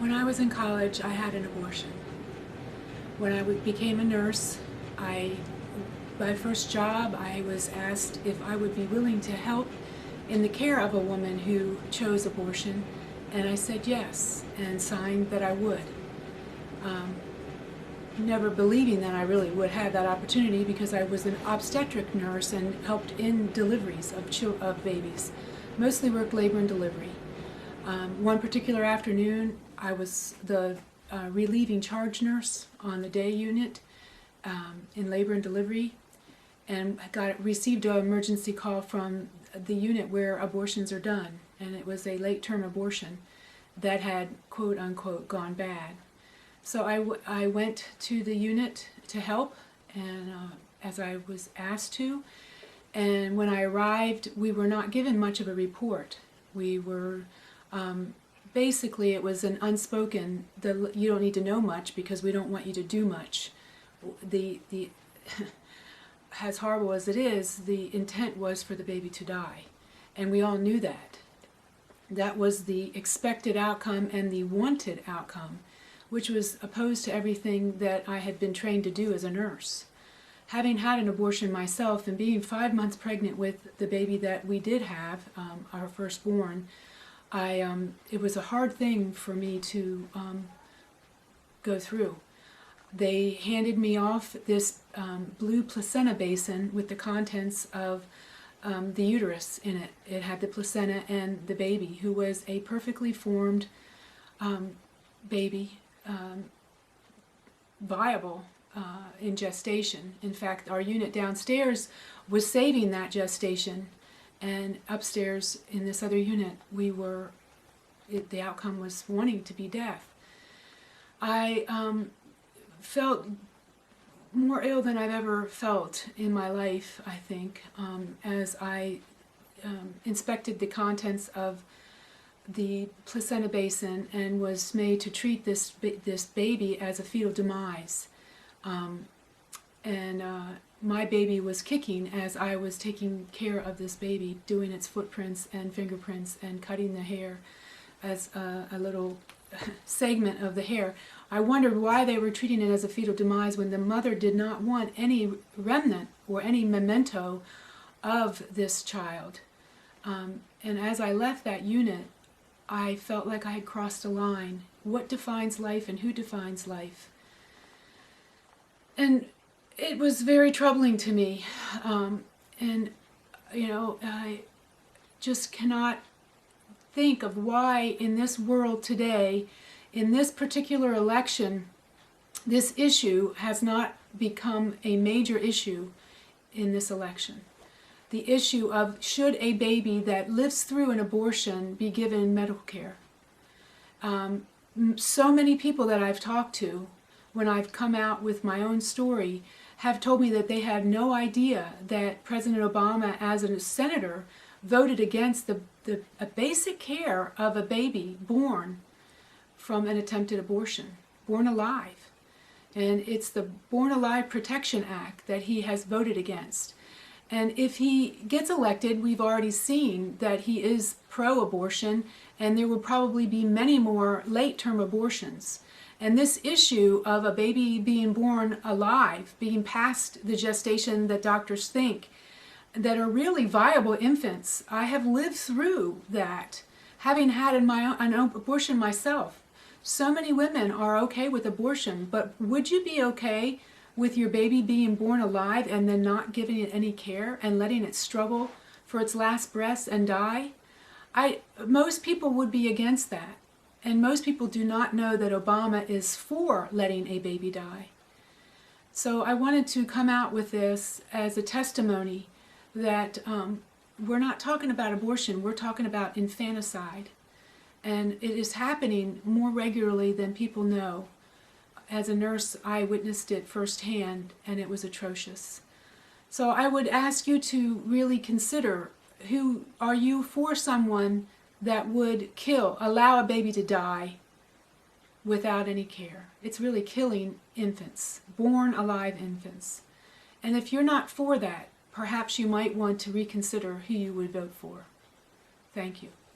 When I was in college, I had an abortion. When I became a nurse, my first job, I was asked if I would be willing to help in the care of a woman who chose abortion, and I said yes, and signed that I would. Never believing that I really would have that opportunity, because I was an obstetric nurse and helped in deliveries of babies. Mostly worked labor and delivery. One particular afternoon, I was the relieving charge nurse on the day unit in labor and delivery, and received an emergency call from the unit where abortions are done, and it was a late-term abortion that had quote-unquote gone bad. So I went to the unit to help, and as I was asked to, and when I arrived, we were not given much of a report. We were basically, it was an unspoken, you don't need to know much because we don't want you to do much. As horrible as it is, the intent was for the baby to die, and we all knew that. That was the expected outcome and the wanted outcome, which was opposed to everything that I had been trained to do as a nurse. Having had an abortion myself and being 5 months pregnant with the baby that we did have, our firstborn, it was a hard thing for me to go through. They handed me off this blue placenta basin with the contents of the uterus in it. It had the placenta and the baby, who was a perfectly formed baby, viable in gestation. In fact, our unit downstairs was saving that gestation, and upstairs in this other unit, the outcome was wanting to be death. I felt more ill than I've ever felt in my life, I think, as I inspected the contents of the placenta basin and was made to treat this baby as a fetal demise. My baby was kicking as I was taking care of this baby, doing its footprints and fingerprints and cutting the hair as a little segment of the hair. I wondered why they were treating it as a fetal demise when the mother did not want any remnant or any memento of this child. And as I left that unit, I felt like I had crossed a line. What defines life and who defines life? And it was very troubling to me. I just cannot think of why in this world today, in this particular election, this issue has not become a major issue in this election. The issue of should a baby that lives through an abortion be given medical care. So many people that I've talked to, when I've come out with my own story, have told me that they had no idea that President Obama, as a senator, voted against the basic care of a baby born from an attempted abortion, born alive. And it's the Born Alive Protection Act that he has voted against. And if he gets elected, we've already seen that he is pro-abortion, and there will probably be many more late-term abortions. And this issue of a baby being born alive, being past the gestation that doctors think, that are really viable infants, I have lived through that, having had an abortion myself. So many women are okay with abortion, but would you be okay with your baby being born alive and then not giving it any care and letting it struggle for its last breaths and die? Most people would be against that. And most people do not know that Obama is for letting a baby die. So I wanted to come out with this as a testimony that we're not talking about abortion, we're talking about infanticide. And it is happening more regularly than people know. As a nurse, I witnessed it firsthand, and it was atrocious. So I would ask you to really consider, are you for someone that would allow a baby to die without any care? It's really killing infants, born alive infants. And if you're not for that, perhaps you might want to reconsider who you would vote for. Thank you.